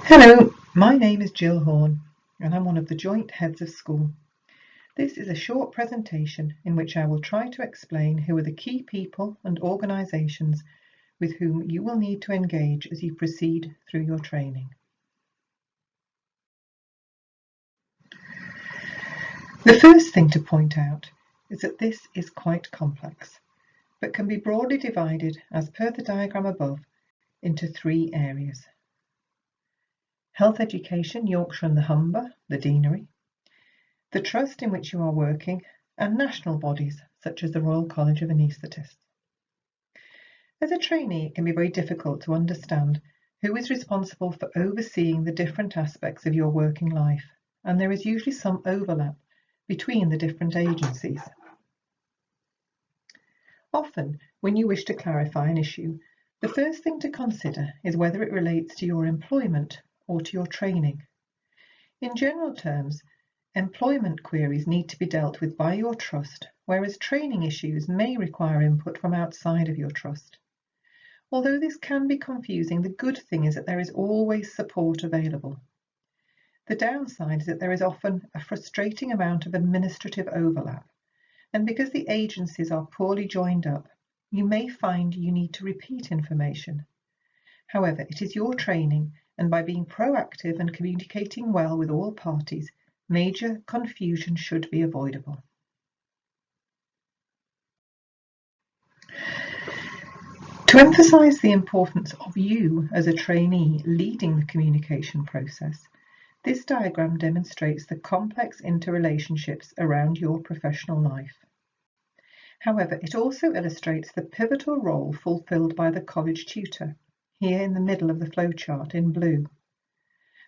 Hello, my name is Jill Horn and I'm one of the joint heads of school. This is a short presentation in which I will try to explain who are the key people and organisations with whom you will need to engage as you proceed through your training. The first thing to point out is that this is quite complex, but can be broadly divided, as per the diagram above, into three areas. Health Education, Yorkshire and the Humber, the Deanery, the trust in which you are working, and national bodies such as the Royal College of Anaesthetists. As a trainee, it can be very difficult to understand who is responsible for overseeing the different aspects of your working life, and there is usually some overlap between the different agencies. Often, when you wish to clarify an issue, the first thing to consider is whether it relates to your employment or to your training. In general terms, employment queries need to be dealt with by your trust, whereas training issues may require input from outside of your trust. Although this can be confusing, the good thing is that there is always support available. The downside is that there is often a frustrating amount of administrative overlap, and because the agencies are poorly joined up, you may find you need to repeat information. However, it is your training, and by being proactive and communicating well with all parties, major confusion should be avoidable. To emphasise the importance of you as a trainee leading the communication process, this diagram demonstrates the complex interrelationships around your professional life. However, it also illustrates the pivotal role fulfilled by the college tutor, here in the middle of the flowchart in blue.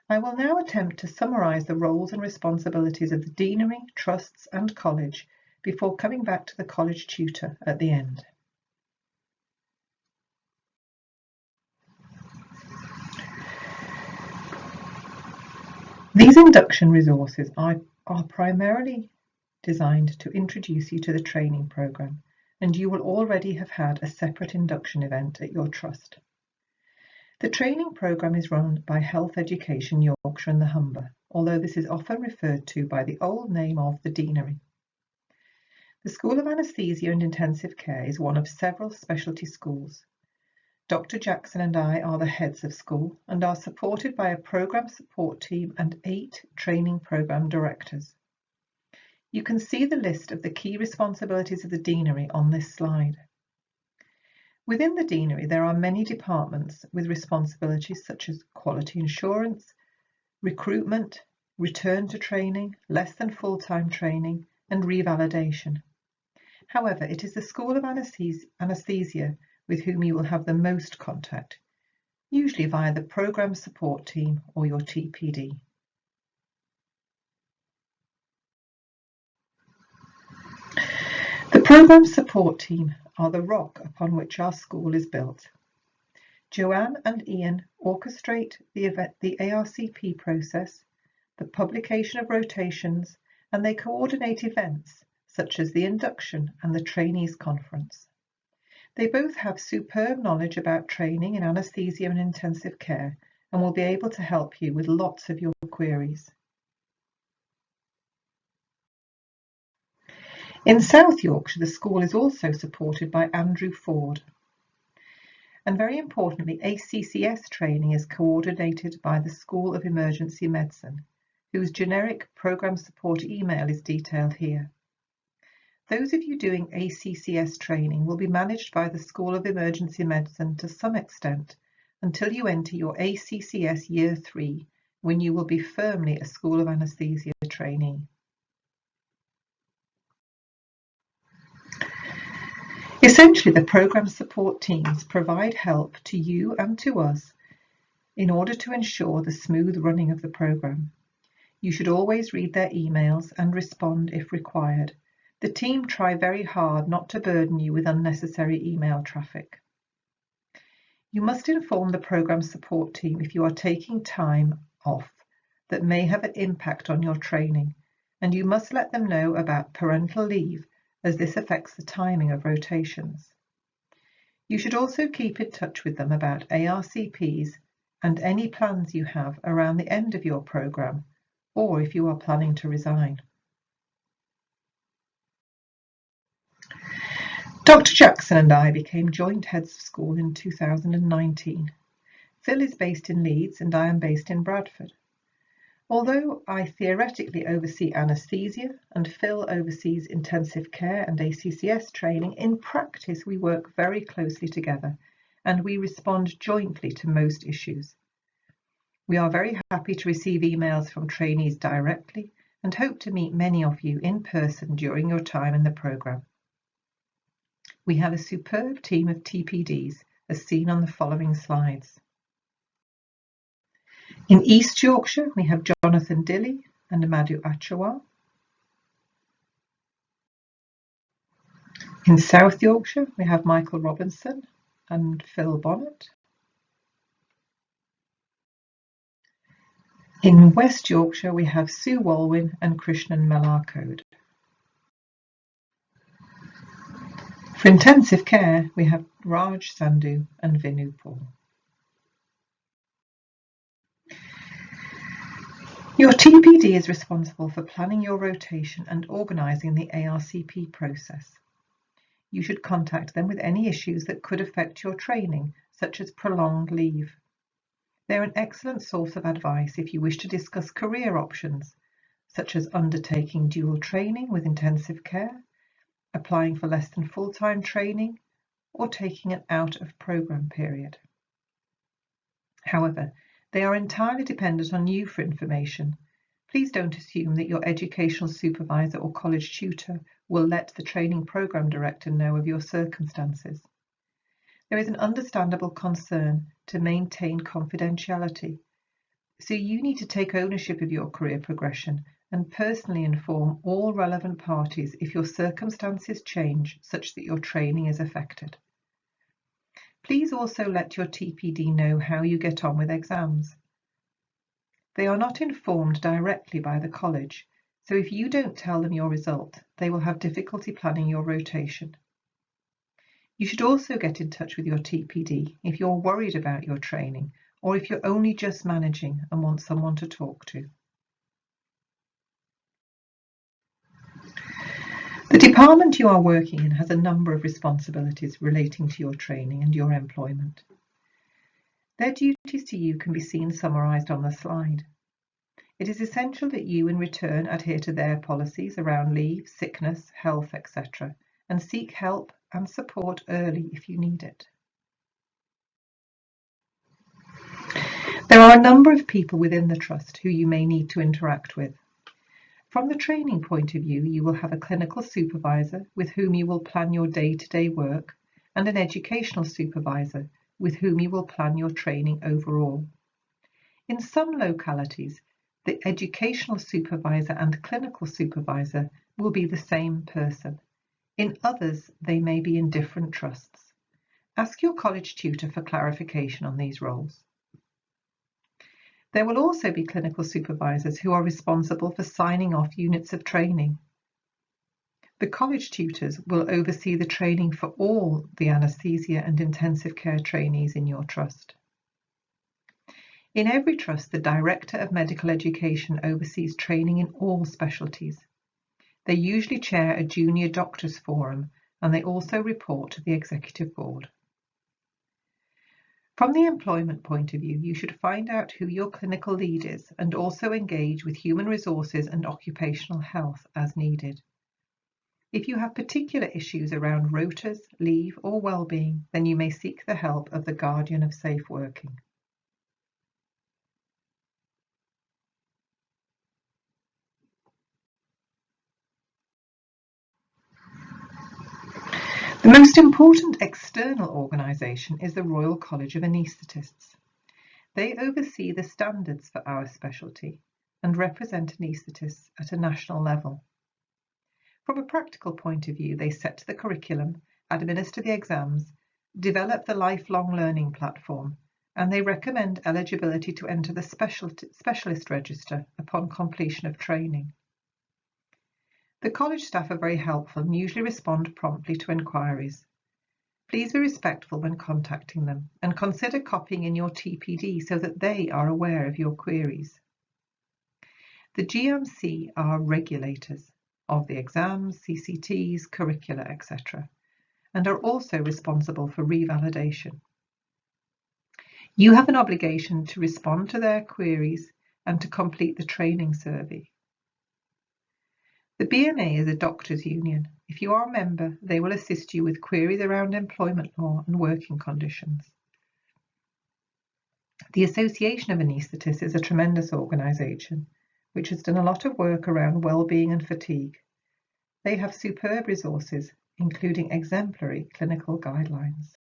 I will now attempt to summarise the roles and responsibilities of the deanery, trusts and college before coming back to the college tutor at the end. These induction resources are primarily designed to introduce you to the training programme, and you will already have had a separate induction event at your trust. The training programme is run by Health Education Yorkshire and the Humber, although this is often referred to by the old name of the Deanery. The School of Anaesthesia and Intensive Care is one of several specialty schools. Dr. Jackson and I are the heads of school and are supported by a programme support team and 8 training programme directors. You can see the list of the key responsibilities of the Deanery on this slide. Within the Deanery, there are many departments with responsibilities such as quality assurance, recruitment, return to training, less than full-time training, and revalidation. However, it is the School of Anaesthesia with whom you will have the most contact, usually via the programme support team or your TPD. The programme support team are the rock upon which our school is built. Joanne and Ian orchestrate the ARCP process, the publication of rotations, and they coordinate events such as the induction and the trainees conference. They both have superb knowledge about training in anaesthesia and intensive care and will be able to help you with lots of your queries. In South Yorkshire, the school is also supported by Andrew Ford. And very importantly, ACCS training is coordinated by the School of Emergency Medicine, whose generic programme support email is detailed here. Those of you doing ACCS training will be managed by the School of Emergency Medicine to some extent until you enter your ACCS Year 3, when you will be firmly a School of Anaesthesia trainee. Essentially, the programme support teams provide help to you and to us in order to ensure the smooth running of the programme. You should always read their emails and respond if required. The team try very hard not to burden you with unnecessary email traffic. You must inform the programme support team if you are taking time off that may have an impact on your training, and you must let them know about parental leave, as this affects the timing of rotations. You should also keep in touch with them about ARCPs and any plans you have around the end of your programme, or if you are planning to resign. Dr. Jackson and I became joint heads of school in 2019. Phil is based in Leeds and I am based in Bradford. Although I theoretically oversee anaesthesia and Phil oversees intensive care and ACCS training, in practice we work very closely together and we respond jointly to most issues. We are very happy to receive emails from trainees directly and hope to meet many of you in person during your time in the programme. We have a superb team of TPDs as seen on the following slides. In East Yorkshire, we have Jonathan Dilley and Amadou Achawar. In South Yorkshire, we have Michael Robinson and Phil Bonnet. In West Yorkshire, we have Sue Walwyn and Krishnan Melarcode. For intensive care, we have Raj Sandhu and Vinu Paul. Your TPD is responsible for planning your rotation and organising the ARCP process. You should contact them with any issues that could affect your training, such as prolonged leave. They're an excellent source of advice if you wish to discuss career options, such as undertaking dual training with intensive care, applying for less than full-time training, or taking an out-of-programme period. However, they are entirely dependent on you for information. Please don't assume that your educational supervisor or college tutor will let the training programme director know of your circumstances. There is an understandable concern to maintain confidentiality, so you need to take ownership of your career progression and personally inform all relevant parties if your circumstances change such that your training is affected. Please also let your TPD know how you get on with exams. They are not informed directly by the college, so if you don't tell them your result, they will have difficulty planning your rotation. You should also get in touch with your TPD if you're worried about your training or if you're only just managing and want someone to talk to. The department you are working in has a number of responsibilities relating to your training and your employment. Their duties to you can be seen summarised on the slide. It is essential that you in return adhere to their policies around leave, sickness, health, etc., and seek help and support early if you need it. There are a number of people within the Trust who you may need to interact with. From the training point of view, you will have a clinical supervisor with whom you will plan your day-to-day work and an educational supervisor with whom you will plan your training overall. In some localities, the educational supervisor and clinical supervisor will be the same person. In others, they may be in different trusts. Ask your college tutor for clarification on these roles. There will also be clinical supervisors who are responsible for signing off units of training. The college tutors will oversee the training for all the anaesthesia and intensive care trainees in your trust. In every trust, the Director of Medical Education oversees training in all specialties. They usually chair a junior doctors forum and they also report to the Executive Board. From the employment point of view, you should find out who your clinical lead is and also engage with human resources and occupational health as needed. If you have particular issues around rotas, leave or well-being, then you may seek the help of the Guardian of Safe Working. The most important external organisation is the Royal College of Anaesthetists. They oversee the standards for our specialty and represent anaesthetists at a national level. From a practical point of view, they set the curriculum, administer the exams, develop the lifelong learning platform, and they recommend eligibility to enter the specialist register upon completion of training. The college staff are very helpful and usually respond promptly to enquiries. Please be respectful when contacting them and consider copying in your TPD so that they are aware of your queries. The GMC are regulators of the exams, CCTs, curricula, etc., and are also responsible for revalidation. You have an obligation to respond to their queries and to complete the training survey. The BMA is a doctors' union. If you are a member, they will assist you with queries around employment law and working conditions. The Association of Anaesthetists is a tremendous organisation which has done a lot of work around well-being and fatigue. They have superb resources, including exemplary clinical guidelines.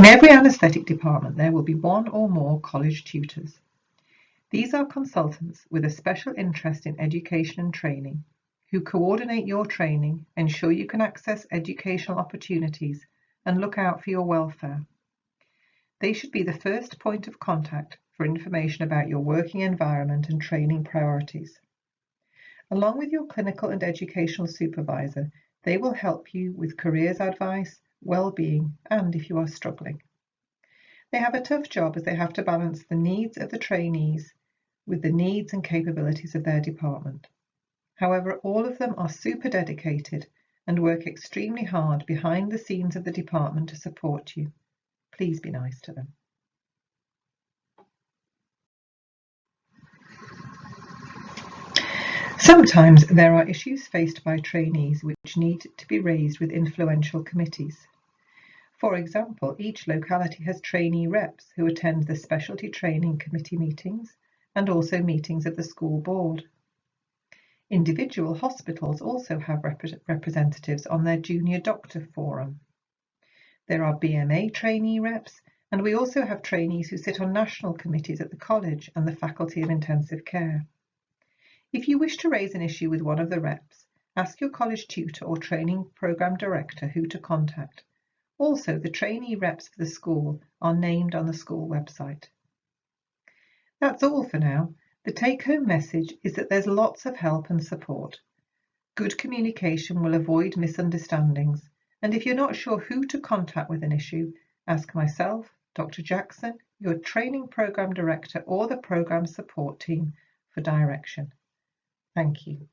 In every anaesthetic department, there will be one or more college tutors. These are consultants with a special interest in education and training, who coordinate your training, ensure you can access educational opportunities, and look out for your welfare. They should be the first point of contact for information about your working environment and training priorities. Along with your clinical and educational supervisor, they will help you with careers advice, well-being, and if you are struggling. They have a tough job as they have to balance the needs of the trainees with the needs and capabilities of their department. However, all of them are super dedicated and work extremely hard behind the scenes of the department to support you. Please be nice to them. Sometimes there are issues faced by trainees which need to be raised with influential committees. For example, each locality has trainee reps who attend the specialty training committee meetings and also meetings of the school board. Individual hospitals also have representatives on their junior doctor forum. There are BMA trainee reps, and we also have trainees who sit on national committees at the college and the Faculty of Intensive Care. If you wish to raise an issue with one of the reps, ask your college tutor or training program director who to contact. Also, the trainee reps for the school are named on the school website. That's all for now. The take-home message is that there's lots of help and support. Good communication will avoid misunderstandings, and if you're not sure who to contact with an issue, ask myself, Dr. Jackson, your training program director, or the program support team for direction. Thank you.